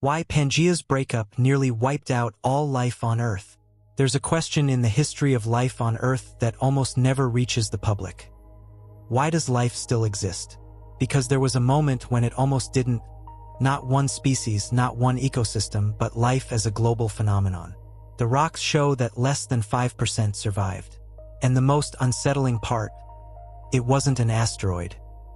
Why Pangea's breakup nearly wiped out all life on Earth. There's a question in the history of life on Earth that almost never reaches the public. Why does life still exist? Because there was a moment when it almost didn't. Not one species, not one ecosystem, but life as a global phenomenon. The rocks show that less than 5% survived. And the most unsettling part, it wasn't an asteroid.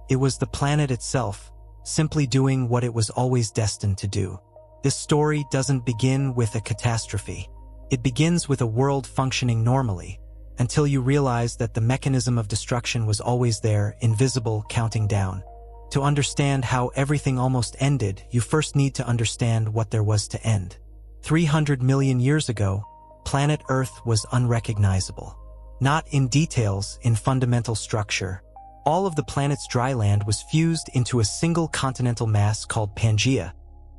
It was the planet itself, simply doing what it was always destined to do. This story doesn't begin with a catastrophe. It begins with a world functioning normally, until you realize that the mechanism of destruction was always there, invisible, counting down. To understand how everything almost ended, you first need to understand what there was to end. 300 million years ago, planet Earth was unrecognizable. Not in details, in fundamental structure. All of the planet's dry land was fused into a single continental mass called Pangea,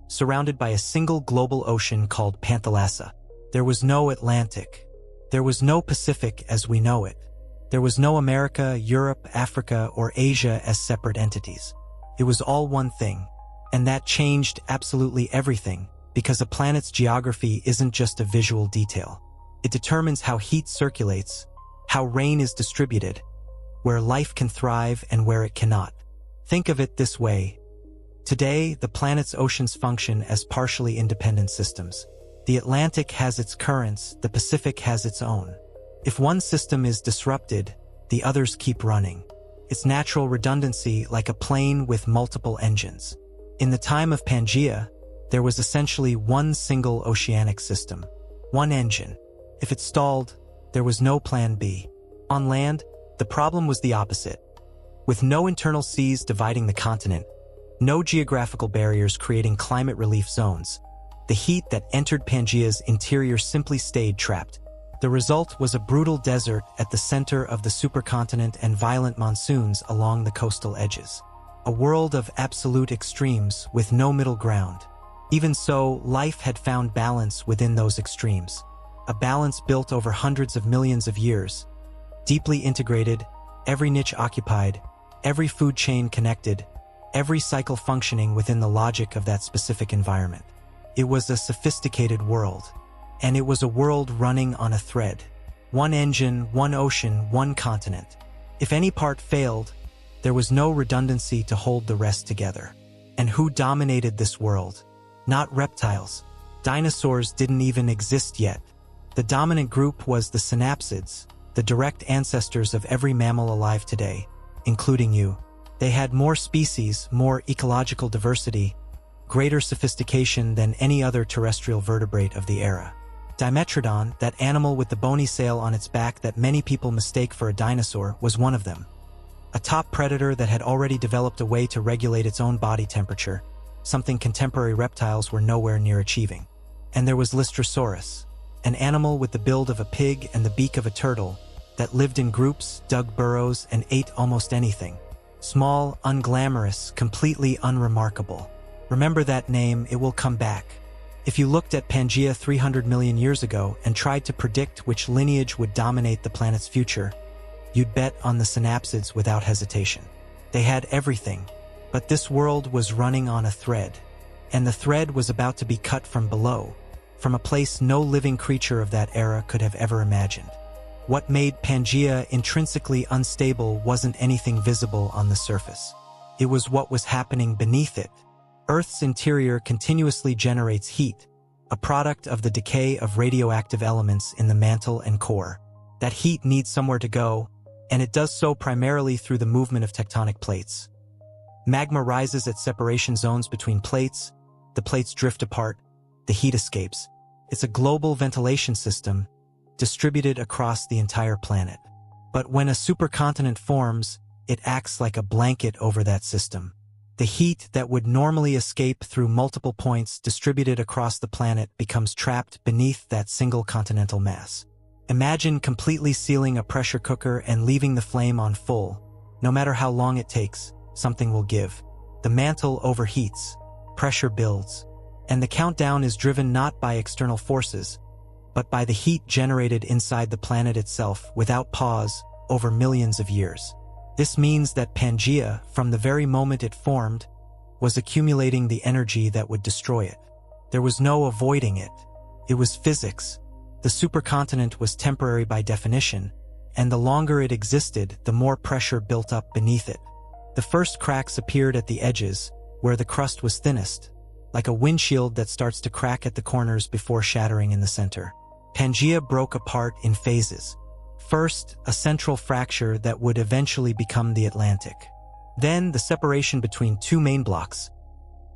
surrounded by a single global ocean called Panthalassa. There was no Atlantic. There was no Pacific as we know it. There was no America, Europe, Africa, or Asia as separate entities. It was all one thing. And that changed absolutely everything, because a planet's geography isn't just a visual detail. It determines how heat circulates, how rain is distributed, where life can thrive and where it cannot. Think of it this way. Today, the planet's oceans function as partially independent systems. The Atlantic has its currents, the Pacific has its own. If one system is disrupted, the others keep running. It's natural redundancy, like a plane with multiple engines. In the time of Pangea, there was essentially one single oceanic system, one engine. If it stalled, there was no plan B. On land, the problem was the opposite. With no internal seas dividing the continent, no geographical barriers creating climate relief zones, the heat that entered Pangea's interior simply stayed trapped. The result was a brutal desert at the center of the supercontinent and violent monsoons along the coastal edges. A world of absolute extremes with no middle ground. Even so, life had found balance within those extremes. A balance built over hundreds of millions of years. Deeply integrated, every niche occupied, every food chain connected, every cycle functioning within the logic of that specific environment. It was a sophisticated world. And it was a world running on a thread. One engine, one ocean, one continent. If any part failed, there was no redundancy to hold the rest together. And who dominated this world? Not reptiles. Dinosaurs didn't even exist yet. The dominant group was the synapsids, the direct ancestors of every mammal alive today, including you. They had more species, more ecological diversity, greater sophistication than any other terrestrial vertebrate of the era. Dimetrodon, that animal with the bony sail on its back that many people mistake for a dinosaur, was one of them. A top predator that had already developed a way to regulate its own body temperature, something contemporary reptiles were nowhere near achieving. And there was Lystrosaurus, an animal with the build of a pig and the beak of a turtle, that lived in groups, dug burrows, and ate almost anything. Small, unglamorous, completely unremarkable. Remember that name, it will come back. If you looked at Pangea 300 million years ago and tried to predict which lineage would dominate the planet's future, you'd bet on the synapsids without hesitation. They had everything, but this world was running on a thread, and the thread was about to be cut from below, from a place no living creature of that era could have ever imagined. What made Pangea intrinsically unstable wasn't anything visible on the surface. It was what was happening beneath it. Earth's interior continuously generates heat, a product of the decay of radioactive elements in the mantle and core. That heat needs somewhere to go, and it does so primarily through the movement of tectonic plates. Magma rises at separation zones between plates, the plates drift apart, the heat escapes. It's a global ventilation system, distributed across the entire planet. But when a supercontinent forms, it acts like a blanket over that system. The heat that would normally escape through multiple points distributed across the planet becomes trapped beneath that single continental mass. Imagine completely sealing a pressure cooker and leaving the flame on full. No matter how long it takes, something will give. The mantle overheats, pressure builds, and the countdown is driven not by external forces, but by the heat generated inside the planet itself without pause over millions of years. This means that Pangea, from the very moment it formed, was accumulating the energy that would destroy it. There was no avoiding it. It was physics. The supercontinent was temporary by definition, and the longer it existed, the more pressure built up beneath it. The first cracks appeared at the edges, where the crust was thinnest, like a windshield that starts to crack at the corners before shattering in the center. Pangea broke apart in phases. First, a central fracture that would eventually become the Atlantic. Then, the separation between two main blocks,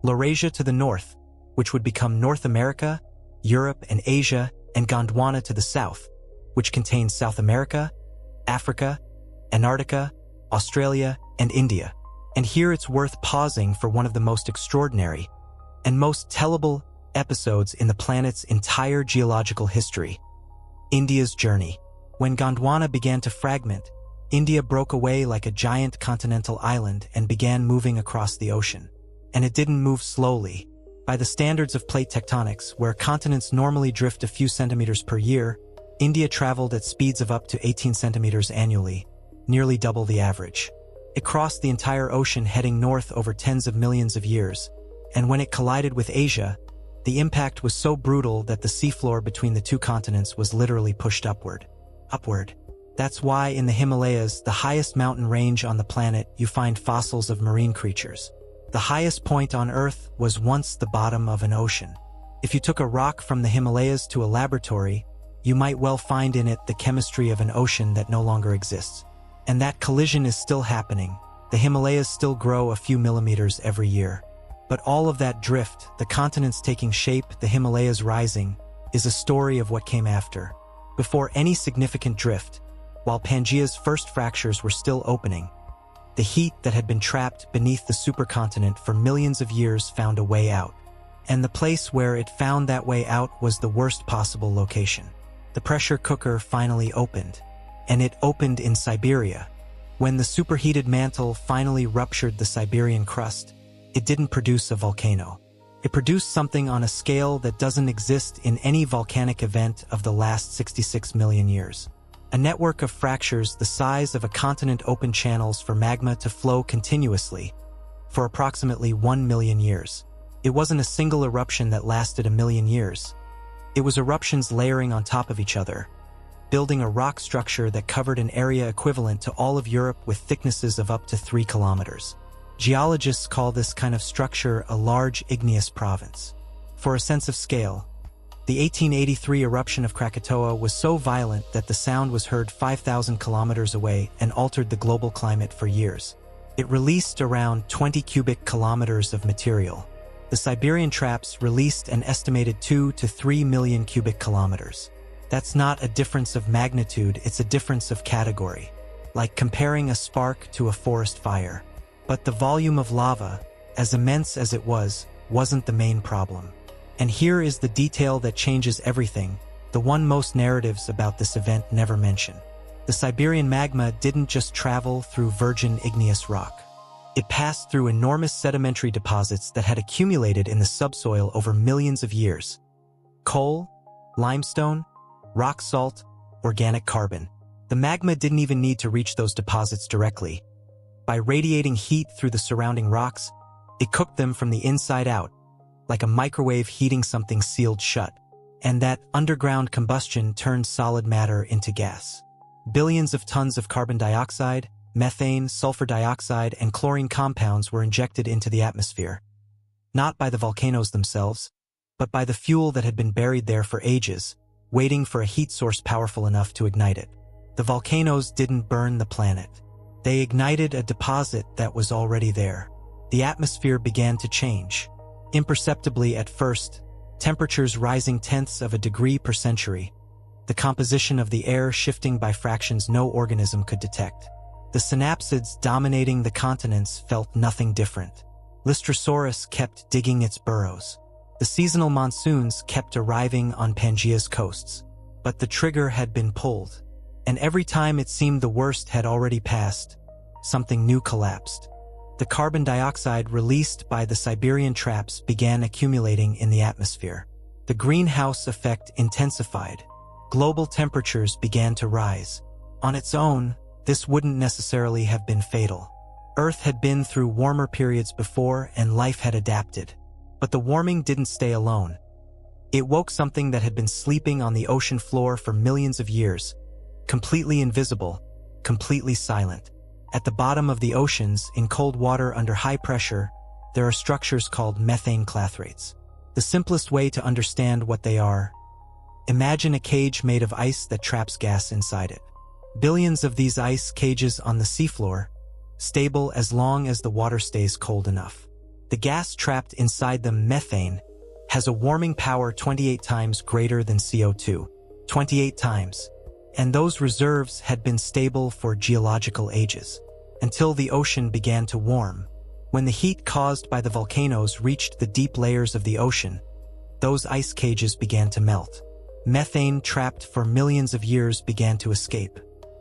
Laurasia to the north, which would become North America, Europe and Asia, and Gondwana to the south, which contains South America, Africa, Antarctica, Australia, and India. And here it's worth pausing for one of the most extraordinary and most tellable episodes in the planet's entire geological history: India's journey. When Gondwana began to fragment, India broke away like a giant continental island and began moving across the ocean. And it didn't move slowly. By the standards of plate tectonics, where continents normally drift a few centimeters per year, India traveled at speeds of up to 18 centimeters annually, nearly double the average. It crossed the entire ocean heading north over tens of millions of years, and when it collided with Asia, the impact was so brutal that the seafloor between the two continents was literally pushed upward. That's why in the Himalayas, the highest mountain range on the planet, you find fossils of marine creatures. The highest point on Earth was once the bottom of an ocean. If you took a rock from the Himalayas to a laboratory, you might well find in it the chemistry of an ocean that no longer exists. And that collision is still happening. The Himalayas still grow a few millimeters every year. But all of that drift, the continents taking shape, the Himalayas rising, is a story of what came after. Before any significant drift, while Pangea's first fractures were still opening, the heat that had been trapped beneath the supercontinent for millions of years found a way out. And the place where it found that way out was the worst possible location. The pressure cooker finally opened. And it opened in Siberia. When the superheated mantle finally ruptured the Siberian crust, it didn't produce a volcano. It produced something on a scale that doesn't exist in any volcanic event of the last 66 million years. A network of fractures the size of a continent opened channels for magma to flow continuously for approximately 1 million years. It wasn't a single eruption that lasted a million years. It was eruptions layering on top of each other, building a rock structure that covered an area equivalent to all of Europe with thicknesses of up to 3 kilometers. Geologists call this kind of structure a large igneous province. For a sense of scale, the 1883 eruption of Krakatoa was so violent that the sound was heard 5,000 kilometers away and altered the global climate for years. It released around 20 cubic kilometers of material. The Siberian Traps released an estimated 2 to 3 million cubic kilometers. That's not a difference of magnitude, it's a difference of category. Like comparing a spark to a forest fire. But the volume of lava, as immense as it was, wasn't the main problem. And here is the detail that changes everything, the one most narratives about this event never mention. The Siberian magma didn't just travel through virgin igneous rock. It passed through enormous sedimentary deposits that had accumulated in the subsoil over millions of years. Coal, limestone, rock salt, organic carbon. The magma didn't even need to reach those deposits directly. By radiating heat through the surrounding rocks, it cooked them from the inside out, like a microwave heating something sealed shut. And that underground combustion turned solid matter into gas. Billions of tons of carbon dioxide, methane, sulfur dioxide, and chlorine compounds were injected into the atmosphere. Not by the volcanoes themselves, but by the fuel that had been buried there for ages, waiting for a heat source powerful enough to ignite it. The volcanoes didn't burn the planet. They ignited a deposit that was already there. The atmosphere began to change. Imperceptibly at first, temperatures rising tenths of a degree per century, the composition of the air shifting by fractions no organism could detect. The synapsids dominating the continents felt nothing different. Lystrosaurus kept digging its burrows. The seasonal monsoons kept arriving on Pangea's coasts. But the trigger had been pulled. And every time it seemed the worst had already passed, something new collapsed. The carbon dioxide released by the Siberian Traps began accumulating in the atmosphere. The greenhouse effect intensified. Global temperatures began to rise. On its own, this wouldn't necessarily have been fatal. Earth had been through warmer periods before and life had adapted. But the warming didn't stay alone. It woke something that had been sleeping on the ocean floor for millions of years, completely invisible, completely silent. At the bottom of the oceans, in cold water under high pressure, there are structures called methane clathrates. The simplest way to understand what they are: imagine a cage made of ice that traps gas inside it. Billions of these ice cages on the seafloor, stable as long as the water stays cold enough. The gas trapped inside them, methane, has a warming power 28 times greater than CO2. 28 times. And those reserves had been stable for geological ages, until the ocean began to warm. When the heat caused by the volcanoes reached the deep layers of the ocean, those ice cages began to melt. Methane trapped for millions of years began to escape,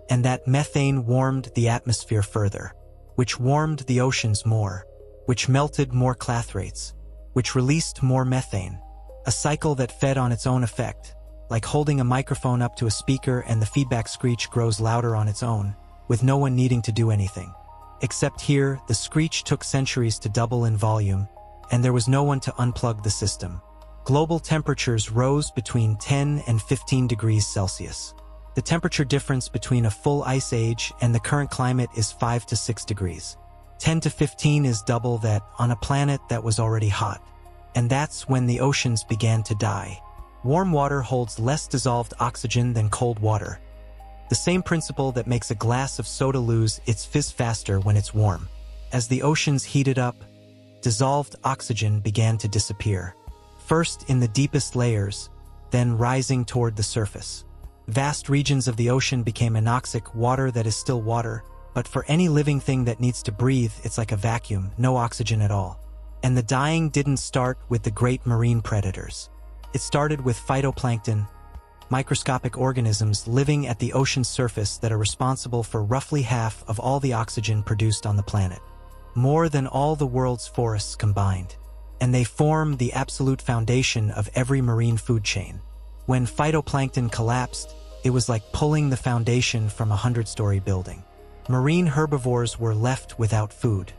and that methane warmed the atmosphere further, which warmed the oceans more, which melted more clathrates, which released more methane, a cycle that fed on its own effect, like holding a microphone up to a speaker and the feedback screech grows louder on its own, with no one needing to do anything. Except here, the screech took centuries to double in volume, and there was no one to unplug the system. Global temperatures rose between 10 and 15 degrees Celsius. The temperature difference between a full ice age and the current climate is 5 to 6 degrees. 10 to 15 is double that on a planet that was already hot. And that's when the oceans began to die. Warm water holds less dissolved oxygen than cold water. The same principle that makes a glass of soda lose its fizz faster when it's warm. As the oceans heated up, dissolved oxygen began to disappear. First in the deepest layers, then rising toward the surface. Vast regions of the ocean became anoxic, water that is still water, but for any living thing that needs to breathe, it's like a vacuum, no oxygen at all. And the dying didn't start with the great marine predators. It started with phytoplankton, microscopic organisms living at the ocean's surface that are responsible for roughly half of all the oxygen produced on the planet. More than all the world's forests combined. And they form the absolute foundation of every marine food chain. When phytoplankton collapsed, it was like pulling the foundation from a 100-story building. Marine herbivores were left without food.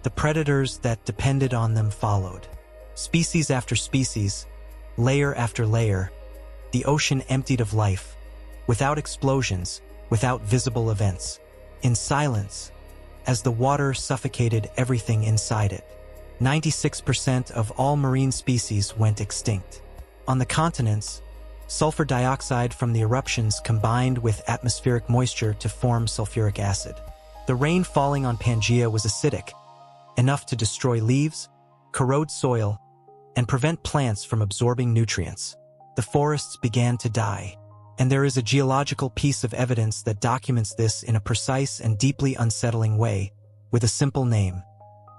The predators that depended on them followed. Species after species, layer after layer, the ocean emptied of life, without explosions, without visible events, in silence, as the water suffocated everything inside it. 96% of all marine species went extinct. On the continents, sulfur dioxide from the eruptions combined with atmospheric moisture to form sulfuric acid. The rain falling on Pangea was acidic, enough to destroy leaves, corrode soil, and prevent plants from absorbing nutrients. The forests began to die, and there is a geological piece of evidence that documents this in a precise and deeply unsettling way, with a simple name: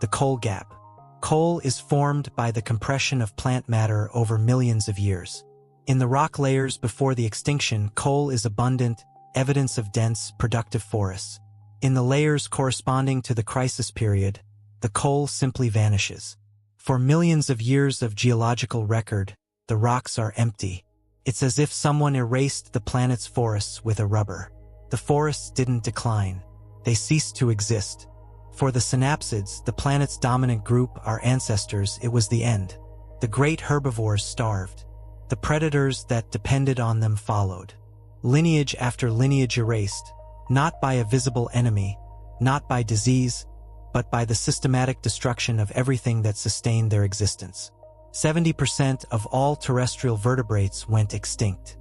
the coal gap. Coal is formed by the compression of plant matter over millions of years. In the rock layers before the extinction, coal is abundant, evidence of dense, productive forests. In the layers corresponding to the crisis period, the coal simply vanishes. For millions of years of geological record, the rocks are empty. It's as if someone erased the planet's forests with a rubber. The forests didn't decline. They ceased to exist. For the synapsids, the planet's dominant group, our ancestors, it was the end. The great herbivores starved. The predators that depended on them followed. Lineage after lineage erased, not by a visible enemy, not by disease, but by the systematic destruction of everything that sustained their existence. 70% of all terrestrial vertebrates went extinct.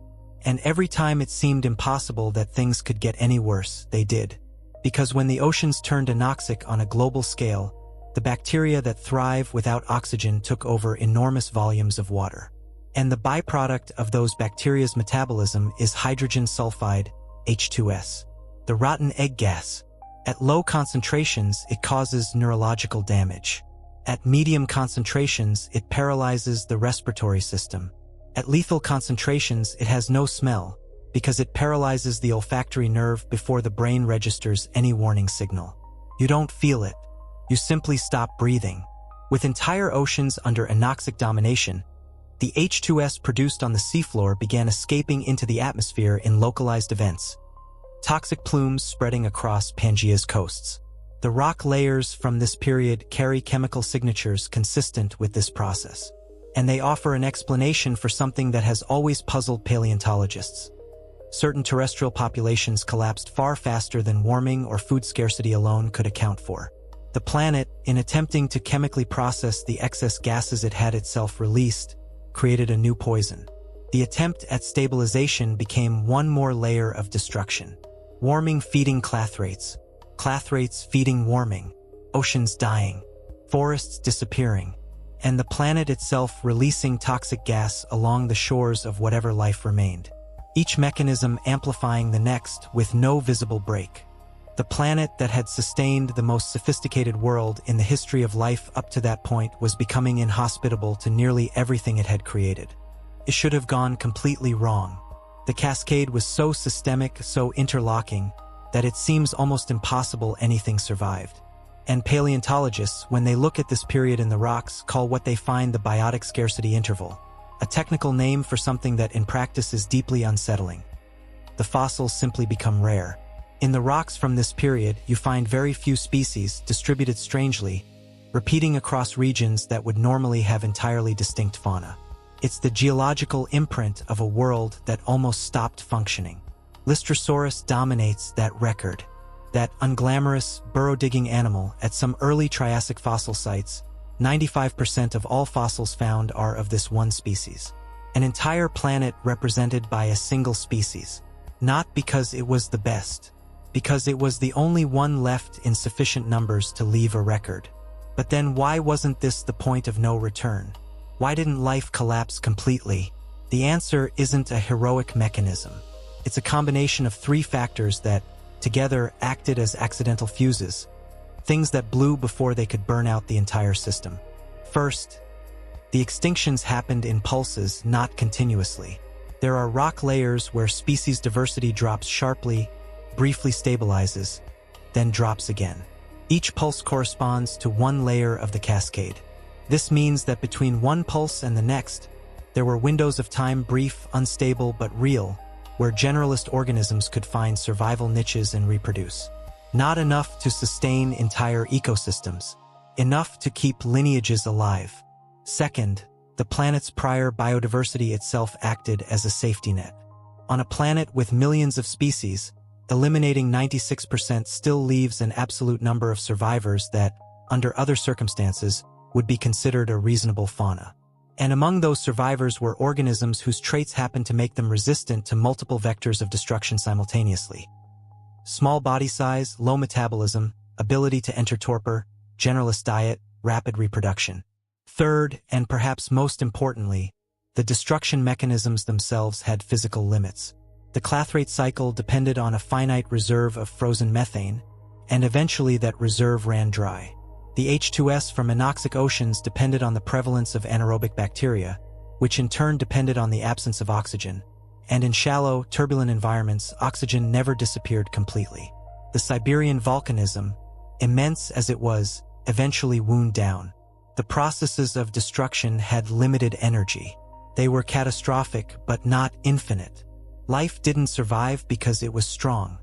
And every time it seemed impossible that things could get any worse, they did. Because when the oceans turned anoxic on a global scale, the bacteria that thrive without oxygen took over enormous volumes of water. And the byproduct of those bacteria's metabolism is hydrogen sulfide, H2S, the rotten egg gas. At low concentrations, it causes neurological damage. At medium concentrations, it paralyzes the respiratory system. At lethal concentrations, it has no smell, because it paralyzes the olfactory nerve before the brain registers any warning signal. You don't feel it. You simply stop breathing. With entire oceans under anoxic domination, the H2S produced on the seafloor began escaping into the atmosphere in localized events. Toxic plumes spreading across Pangea's coasts. The rock layers from this period carry chemical signatures consistent with this process. and they offer an explanation for something that has always puzzled paleontologists. Certain terrestrial populations collapsed far faster than warming or food scarcity alone could account for. The planet, in attempting to chemically process the excess gases it had itself released, created a new poison. The attempt at stabilization became one more layer of destruction. Warming feeding clathrates, clathrates feeding warming, oceans dying, forests disappearing, and the planet itself releasing toxic gas along the shores of whatever life remained. Each mechanism amplifying the next with no visible break. The planet that had sustained the most sophisticated world in the history of life up to that point was becoming inhospitable to nearly everything it had created. It should have gone completely wrong. The cascade was so systemic, so interlocking, that it seems almost impossible anything survived. And paleontologists, when they look at this period in the rocks, call what they find the biotic scarcity interval, a technical name for something that in practice is deeply unsettling. The fossils simply become rare. In the rocks from this period, you find very few species distributed strangely, repeating across regions that would normally have entirely distinct fauna. It's the geological imprint of a world that almost stopped functioning. Lystrosaurus dominates that record. That unglamorous, burrow-digging animal at some early Triassic fossil sites. 95% of all fossils found are of this one species. An entire planet represented by a single species. Not because it was the best, because it was the only one left in sufficient numbers to leave a record. But then why wasn't this the point of no return? Why didn't life collapse completely? The answer isn't a heroic mechanism. It's a combination of three factors that, together, acted as accidental fuses, things that blew before they could burn out the entire system. First, the extinctions happened in pulses, not continuously. There are rock layers where species diversity drops sharply, briefly stabilizes, then drops again. Each pulse corresponds to one layer of the cascade. This means that between one pulse and the next, there were windows of time, brief, unstable, but real, where generalist organisms could find survival niches and reproduce. Not enough to sustain entire ecosystems, enough to keep lineages alive. Second, the planet's prior biodiversity itself acted as a safety net. On a planet with millions of species, eliminating 96% still leaves an absolute number of survivors that, under other circumstances, would be considered a reasonable fauna. And among those survivors were organisms whose traits happened to make them resistant to multiple vectors of destruction simultaneously. Small body size, low metabolism, ability to enter torpor, generalist diet, rapid reproduction. Third, and perhaps most importantly, the destruction mechanisms themselves had physical limits. The clathrate cycle depended on a finite reserve of frozen methane, and eventually that reserve ran dry. The H2S from anoxic oceans depended on the prevalence of anaerobic bacteria, which in turn depended on the absence of oxygen, and in shallow, turbulent environments, oxygen never disappeared completely. The Siberian volcanism, immense as it was, eventually wound down. The processes of destruction had limited energy. They were catastrophic, but not infinite. Life didn't survive because it was strong.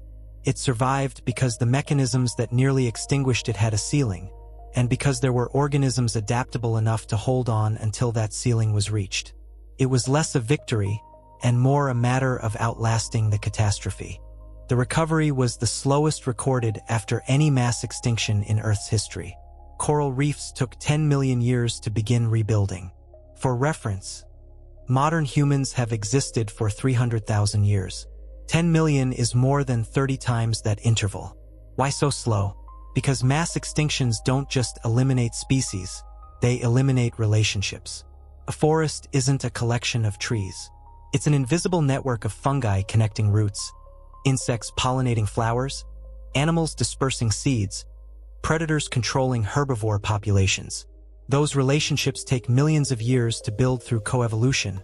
It survived because the mechanisms that nearly extinguished it had a ceiling, and because there were organisms adaptable enough to hold on until that ceiling was reached. It was less a victory, and more a matter of outlasting the catastrophe. The recovery was the slowest recorded after any mass extinction in Earth's history. Coral reefs took 10 million years to begin rebuilding. For reference, modern humans have existed for 300,000 years. 10 million is more than 30 times that interval. Why so slow? Because mass extinctions don't just eliminate species, they eliminate relationships. A forest isn't a collection of trees. It's an invisible network of fungi connecting roots, insects pollinating flowers, animals dispersing seeds, predators controlling herbivore populations. Those relationships take millions of years to build through coevolution,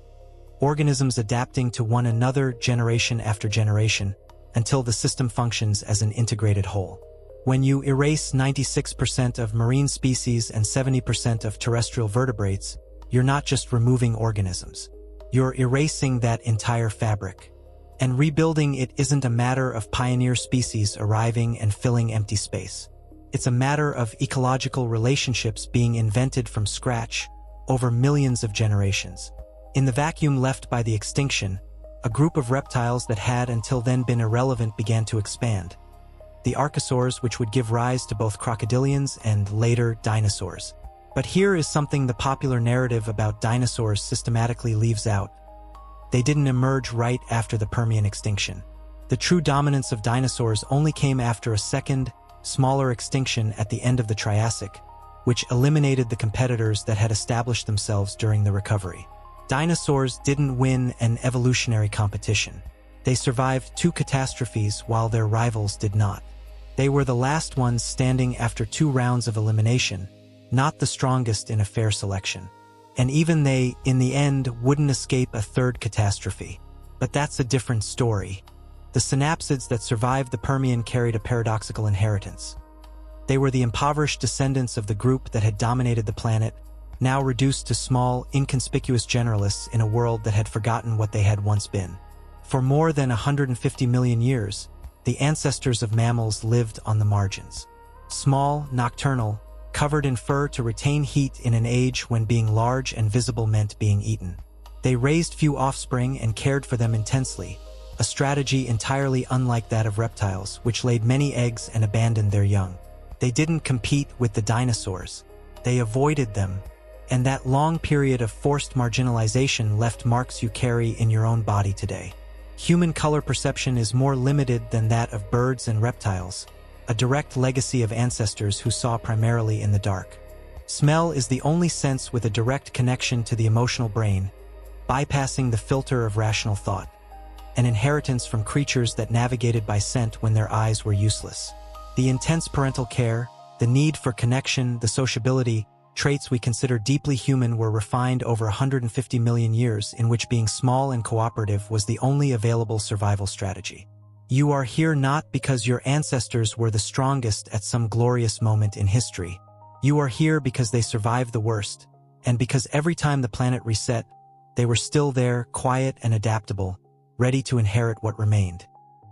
organisms adapting to one another generation after generation, until the system functions as an integrated whole. When you erase 96% of marine species and 70% of terrestrial vertebrates, you're not just removing organisms. You're erasing that entire fabric. And rebuilding it isn't a matter of pioneer species arriving and filling empty space. It's a matter of ecological relationships being invented from scratch, over millions of generations. In the vacuum left by the extinction, a group of reptiles that had until then been irrelevant began to expand. The archosaurs, which would give rise to both crocodilians and, later, dinosaurs. But here is something the popular narrative about dinosaurs systematically leaves out. They didn't emerge right after the Permian extinction. The true dominance of dinosaurs only came after a second, smaller extinction at the end of the Triassic, which eliminated the competitors that had established themselves during the recovery. Dinosaurs didn't win an evolutionary competition. They survived two catastrophes while their rivals did not. They were the last ones standing after 2 rounds of elimination, not the strongest in a fair selection. And even they, in the end, wouldn't escape a third catastrophe. But that's a different story. The synapsids that survived the Permian carried a paradoxical inheritance. They were the impoverished descendants of the group that had dominated the planet, now reduced to small, inconspicuous generalists in a world that had forgotten what they had once been. For more than 150 million years, the ancestors of mammals lived on the margins. Small, nocturnal, covered in fur to retain heat in an age when being large and visible meant being eaten. They raised few offspring and cared for them intensely, a strategy entirely unlike that of reptiles, which laid many eggs and abandoned their young. They didn't compete with the dinosaurs. They avoided them, and that long period of forced marginalization left marks you carry in your own body today. Human color perception is more limited than that of birds and reptiles, a direct legacy of ancestors who saw primarily in the dark. Smell is the only sense with a direct connection to the emotional brain, bypassing the filter of rational thought, an inheritance from creatures that navigated by scent when their eyes were useless. The intense parental care, the need for connection, the sociability, traits we consider deeply human were refined over 150 million years in which being small and cooperative was the only available survival strategy. You are here not because your ancestors were the strongest at some glorious moment in history. You are here because they survived the worst, and because every time the planet reset, they were still there, quiet and adaptable, ready to inherit what remained.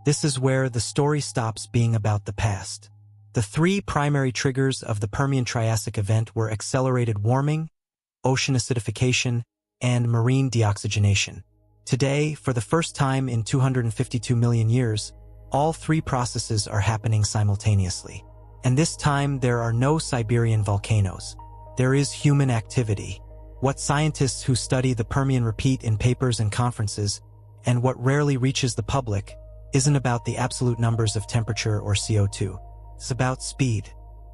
This is where the story stops being about the past. The 3 primary triggers of the Permian-Triassic event were accelerated warming, ocean acidification, and marine deoxygenation. Today, for the first time in 252 million years, all 3 processes are happening simultaneously. And this time, there are no Siberian volcanoes. There is human activity. What scientists who study the Permian repeat in papers and conferences, and what rarely reaches the public, isn't about the absolute numbers of temperature or CO2. It's about speed.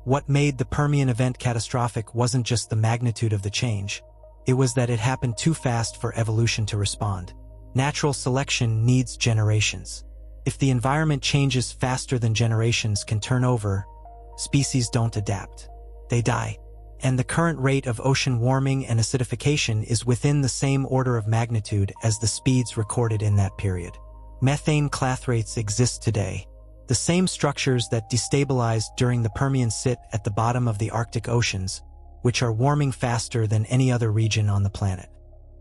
What made the Permian event catastrophic wasn't just the magnitude of the change. It was that it happened too fast for evolution to respond. Natural selection needs generations. If the environment changes faster than generations can turn over, species don't adapt. They die. And the current rate of ocean warming and acidification is within the same order of magnitude as the speeds recorded in that period. Methane clathrates exist today. The same structures that destabilized during the Permian sit at the bottom of the Arctic oceans, which are warming faster than any other region on the planet.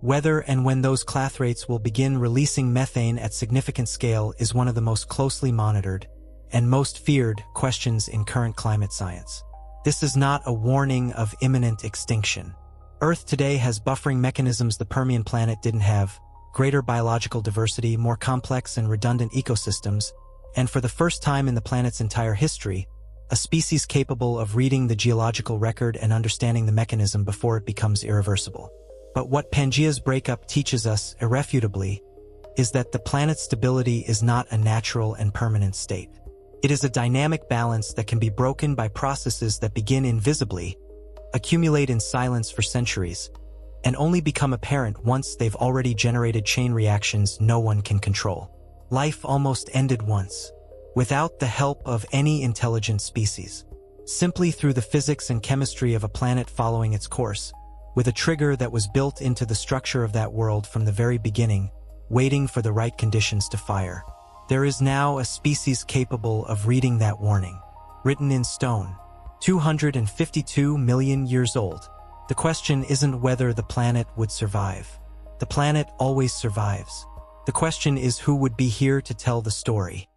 Whether and when those clathrates will begin releasing methane at significant scale is one of the most closely monitored and most feared questions in current climate science. This is not a warning of imminent extinction. Earth today has buffering mechanisms the Permian planet didn't have, greater biological diversity, more complex and redundant ecosystems, and for the first time in the planet's entire history, a species capable of reading the geological record and understanding the mechanism before it becomes irreversible. But what Pangea's breakup teaches us, irrefutably, is that the planet's stability is not a natural and permanent state. It is a dynamic balance that can be broken by processes that begin invisibly, accumulate in silence for centuries, and only become apparent once they've already generated chain reactions no one can control. Life almost ended once, without the help of any intelligent species. Simply through the physics and chemistry of a planet following its course, with a trigger that was built into the structure of that world from the very beginning, waiting for the right conditions to fire. There is now a species capable of reading that warning, written in stone, 252 million years old. The question isn't whether the planet would survive. The planet always survives. The question is who would be here to tell the story.